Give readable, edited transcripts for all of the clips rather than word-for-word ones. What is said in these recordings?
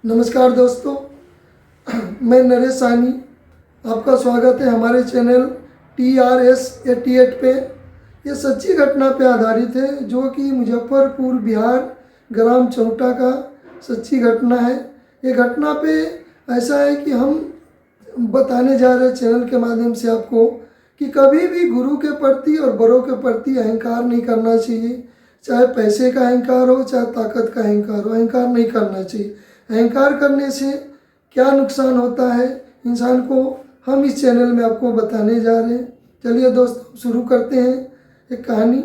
नमस्कार दोस्तों, मैं नरेश साहनी। आपका स्वागत है हमारे चैनल TRS88 पे। ये सच्ची घटना पे आधारित है जो कि मुजफ्फरपुर बिहार ग्राम चौटा का सच्ची घटना है। ये घटना पे ऐसा है कि हम बताने जा रहे हैं चैनल के माध्यम से आपको कि कभी भी गुरु के प्रति और बड़ों के प्रति अहंकार नहीं करना चाहिए। चाहे पैसे का अहंकार हो, चाहे ताकत का अहंकार हो, अहंकार नहीं करना चाहिए। अहंकार करने से क्या नुकसान होता है इंसान को, हम इस चैनल में आपको बताने जा रहे हैं। चलिए दोस्तों, शुरू करते हैं एक कहानी।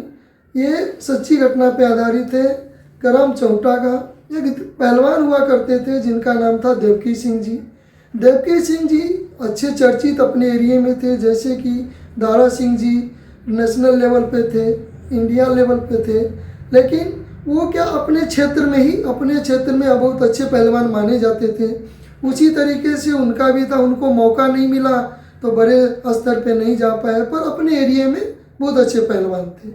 ये सच्ची घटना पे आधारित है। ग्राम चौटा का एक पहलवान हुआ करते थे जिनका नाम था देवकी सिंह जी। देवकी सिंह जी अच्छे चर्चित अपने एरिया में थे, जैसे कि दारा सिंह जी नेशनल लेवल पे थे, इंडिया लेवल पे थे। लेकिन वो क्या अपने क्षेत्र में बहुत अच्छे पहलवान माने जाते थे। उसी तरीके से उनका भी था, उनको मौका नहीं मिला तो बड़े स्तर पे नहीं जा पाए, पर अपने एरिया में बहुत अच्छे पहलवान थे।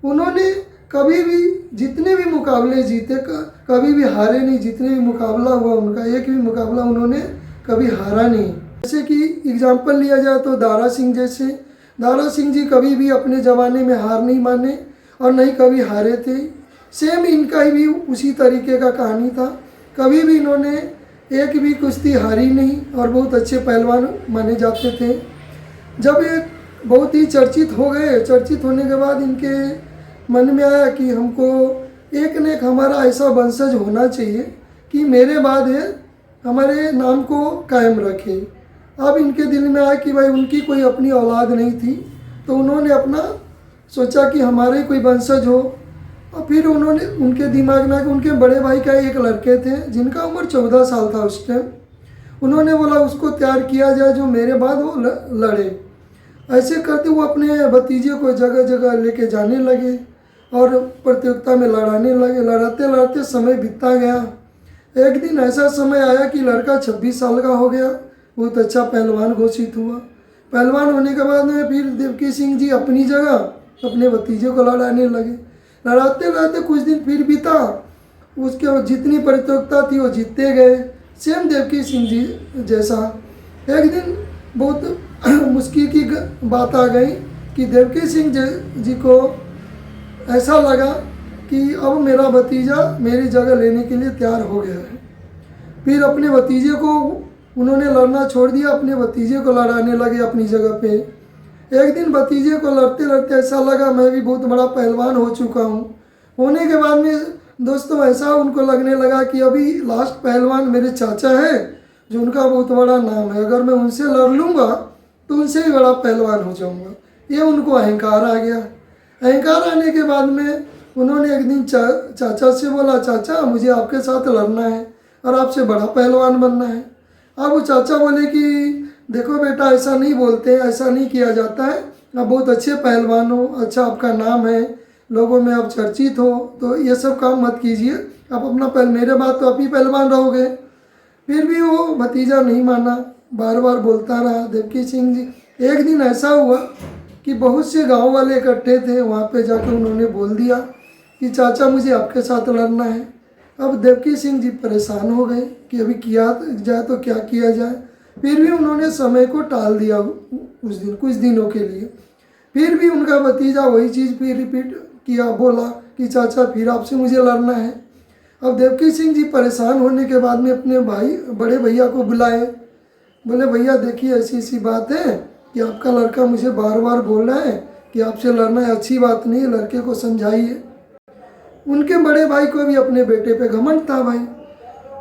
उन्होंने कभी भी जितने भी मुकाबले जीते, कभी भी हारे नहीं। जितने भी मुकाबला हुआ उनका, एक भी मुकाबला उन्होंने कभी हारा नहीं। जैसे कि एग्जाम्पल लिया जाए तो दारा सिंह जी कभी भी अपने ज़माने में हार नहीं माने और नहीं कभी हारे थे। सेम इनका ही भी उसी तरीके का कहानी था। कभी भी इन्होंने एक भी कुश्ती हारी नहीं और बहुत अच्छे पहलवान माने जाते थे। जब ये बहुत ही चर्चित हो गए, चर्चित होने के बाद इनके मन में आया कि हमको एक न एक हमारा ऐसा वंशज होना चाहिए कि मेरे बाद ये हमारे नाम को कायम रखे। अब इनके दिल में आया कि भाई उनकी कोई अपनी औलाद नहीं थी, तो उन्होंने अपना सोचा कि हमारे कोई वंशज हो। और फिर उन्होंने उनके दिमाग में, उनके बड़े भाई का एक लड़के थे जिनका उम्र 14 साल था उस टाइम। उन्होंने बोला उसको तैयार किया जाए जो मेरे बाद वो लड़े। ऐसे करते वो अपने भतीजे को जगह जगह लेके जाने लगे और प्रतियोगिता में लड़ाने लगे। लड़ाते लड़ाते समय बीतता गया। एक दिन ऐसा समय आया कि लड़का 26 साल का हो गया, बहुत अच्छा पहलवान घोषित हुआ। पहलवान होने के बाद में फिर देवकी सिंह जी अपनी जगह अपने भतीजे को लड़ाने लगे। लड़ाते लड़ाते कुछ दिन फिर बीता, उसके जितनी प्रतियोगिता थी वो जीतते गए, सेम देवकी सिंह जी जैसा। एक दिन बहुत मुश्किल की बात आ गई कि देवकी सिंह जी को ऐसा लगा कि अब मेरा भतीजा मेरी जगह लेने के लिए तैयार हो गया है। फिर अपने भतीजे को उन्होंने लड़ना छोड़ दिया, अपने भतीजे को लड़ाने लगे अपनी जगह पे। एक दिन भतीजे को लड़ते लड़ते ऐसा लगा मैं भी बहुत बड़ा पहलवान हो चुका हूँ। होने के बाद में दोस्तों ऐसा उनको लगने लगा कि अभी लास्ट पहलवान मेरे चाचा है जो उनका बहुत बड़ा नाम है, अगर मैं उनसे लड़ लूँगा तो उनसे भी बड़ा पहलवान हो जाऊँगा। ये उनको अहंकार आ गया। अहंकार आने के बाद में उन्होंने एक दिन चाचा से बोला, चाचा मुझे आपके साथ लड़ना है और आपसे बड़ा पहलवान बनना है। अब वो चाचा बोले कि देखो बेटा, ऐसा नहीं बोलते, ऐसा नहीं किया जाता है। आप बहुत अच्छे पहलवान हो, अच्छा आपका नाम है, लोगों में आप चर्चित हो, तो ये सब काम मत कीजिए। आप अपना मेरे बाद तो आप ही पहलवान रहोगे। फिर भी वो भतीजा नहीं माना, बार बार बोलता रहा देवकी सिंह जी। एक दिन ऐसा हुआ कि बहुत से गांव वाले इकट्ठे थे, वहाँ पे जाकर उन्होंने बोल दिया कि चाचा मुझे आपके साथ लड़ना है। अब देवकी सिंह जी परेशान हो गए कि अभी किया जाए तो क्या किया जाए। फिर भी उन्होंने समय को टाल दिया उस दिन, कुछ दिनों के लिए। फिर भी उनका भतीजा वही चीज़ फिर रिपीट किया, बोला कि चाचा फिर आपसे मुझे लड़ना है। अब देवकी सिंह जी परेशान होने के बाद में अपने बड़े भैया को बुलाए। बोले भैया देखिए ऐसी ऐसी बात है कि आपका लड़का मुझे बार बार बोल रहा है कि आपसे लड़ना है, अच्छी बात नहीं है, लड़के को समझाइए। उनके बड़े भाई को भी अपने बेटे पे घमंड था भाई।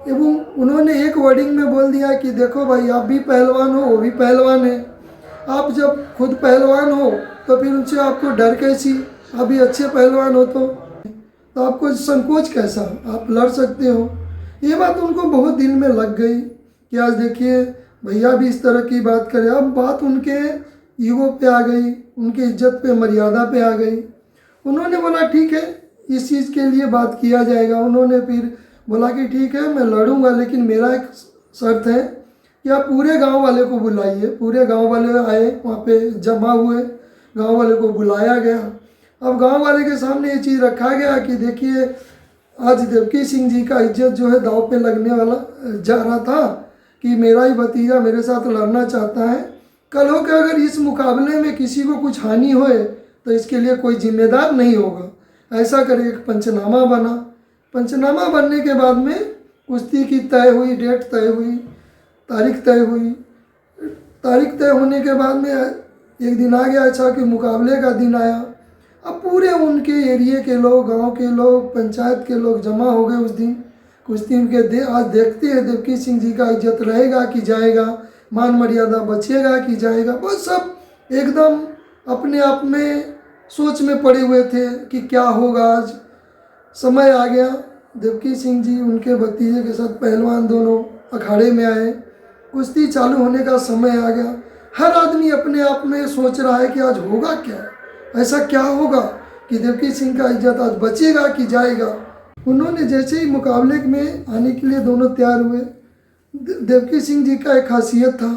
एवं उन्होंने एक वर्डिंग में बोल दिया कि देखो भाई, आप भी पहलवान हो, वो भी पहलवान है। आप जब खुद पहलवान हो तो फिर उनसे आपको डर कैसी? आप भी अच्छे पहलवान हो तो आपको संकोच कैसा? आप लड़ सकते हो। ये बात उनको बहुत दिल में लग गई कि आज देखिए भैया भी इस तरह की बात करे। अब बात उनके ईगो पे आ गई, उनकी इज्जत पे, मर्यादा पे आ गई। उन्होंने बोला ठीक है, इस चीज़ के लिए बात किया जाएगा। उन्होंने फिर बोला कि ठीक है मैं लड़ूंगा, लेकिन मेरा एक शर्त है कि आप पूरे गांव वाले को बुलाइए। पूरे गांव वाले आए, वहाँ पे जमा हुए, गांव वाले को बुलाया गया। अब गांव वाले के सामने ये चीज़ रखा गया कि देखिए आज देवकी सिंह जी का इज्जत जो है दांव पे लगने वाला जा रहा था कि मेरा ही भतीजा मेरे साथ लड़ना चाहता है। कल हो के अगर इस मुकाबले में किसी को कुछ हानि होए तो इसके लिए कोई जिम्मेदार नहीं होगा। ऐसा करके एक पंचनामा बना। पंचनामा बनने के बाद में कुश्ती की तय हुई, डेट तय हुई, तारीख तय हुई। तारीख तय होने के बाद में एक दिन आ गया अच्छा कि मुकाबले का दिन आया। अब पूरे उनके एरिए के लोग, गांव के लोग, पंचायत के लोग जमा हो गए उस दिन कुश्ती के। आज देखते हैं देवकी सिंह जी का इज्जत रहेगा कि जाएगा, मान मर्यादा बचेगा कि जाएगा। बस सब एकदम अपने आप में सोच में पड़े हुए थे कि क्या होगा। आज समय आ गया, देवकी सिंह जी उनके भतीजे के साथ पहलवान दोनों अखाड़े में आए। कुश्ती चालू होने का समय आ गया। हर आदमी अपने आप में सोच रहा है कि आज होगा क्या, ऐसा क्या होगा कि देवकी सिंह का इज्जत आज बचेगा कि जाएगा। उन्होंने जैसे ही मुकाबले में आने के लिए दोनों तैयार हुए, देवकी सिंह जी का एक खासियत था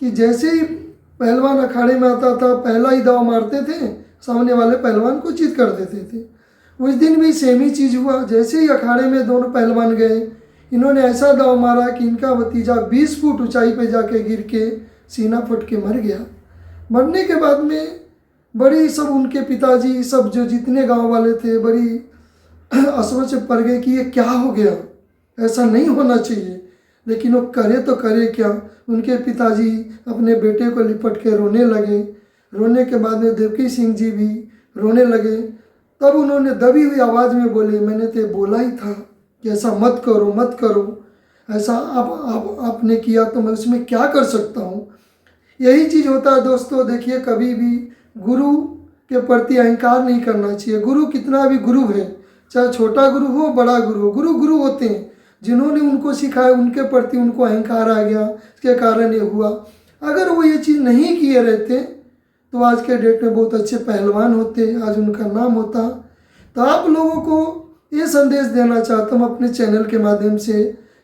कि जैसे ही पहलवान अखाड़े में आता था पहला ही दाव मारते थे, सामने वाले पहलवान को चित कर देते थे। उस दिन भी सेम ही चीज़ हुआ। जैसे ही अखाड़े में दोनों पहलवान गए, इन्होंने ऐसा दाव मारा कि इनका भतीजा 20 फुट ऊंचाई पे जाके गिर के सीना फट के मर गया। मरने के बाद में बड़ी सब उनके पिताजी सब जो जितने गांव वाले थे बड़ी असमझ से पड़ गए कि ये क्या हो गया, ऐसा नहीं होना चाहिए। लेकिन वो करे तो करे क्या। उनके पिताजी अपने बेटे को लिपट के रोने लगे। रोने के बाद में देवकी सिंह जी भी रोने लगे। तब उन्होंने दबी हुई आवाज़ में बोले, मैंने तो बोला ही था कि ऐसा मत करो मत करो, ऐसा आपने किया तो मैं उसमें क्या कर सकता हूँ। यही चीज़ होता है दोस्तों। देखिए, कभी भी गुरु के प्रति अहंकार नहीं करना चाहिए। गुरु कितना भी गुरु है, चाहे छोटा गुरु हो बड़ा गुरु हो, गुरु गुरु होते हैं। जिन्होंने उनको सिखाया उनके प्रति उनको अहंकार आ गया, इसके कारण ये हुआ। अगर वो ये चीज़ नहीं किए रहते तो आज के डेट में बहुत अच्छे पहलवान होते, आज उनका नाम होता। तो आप लोगों को ये संदेश देना चाहता हूँ अपने चैनल के माध्यम से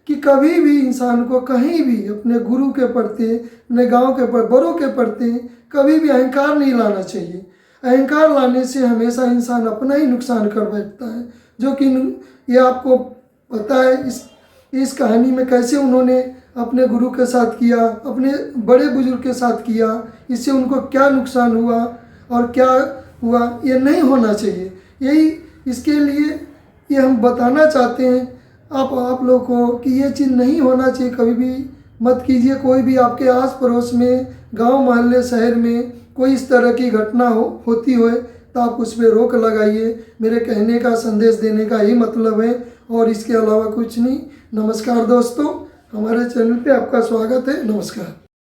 कि कभी भी इंसान को कहीं भी अपने गुरु के प्रति, अपने गांव के बड़ों के प्रति कभी भी अहंकार नहीं लाना चाहिए। अहंकार लाने से हमेशा इंसान अपना ही नुकसान कर बैठता है, जो कि ये आपको पता है इस कहानी में कैसे उन्होंने अपने गुरु के साथ किया, अपने बड़े बुजुर्ग के साथ किया, इससे उनको क्या नुकसान हुआ और क्या हुआ। ये नहीं होना चाहिए। यही इसके लिए ये हम बताना चाहते हैं आप लोगों को कि ये चीज़ नहीं होना चाहिए। कभी भी मत कीजिए। कोई भी आपके आस पड़ोस में, गांव मोहल्ले शहर में कोई इस तरह की घटना होती हो तो आप उस पर रोक लगाइए। मेरे कहने का, संदेश देने का यही मतलब है और इसके अलावा कुछ नहीं। नमस्कार दोस्तों, हमारे चैनल पे आपका स्वागत है। नमस्कार।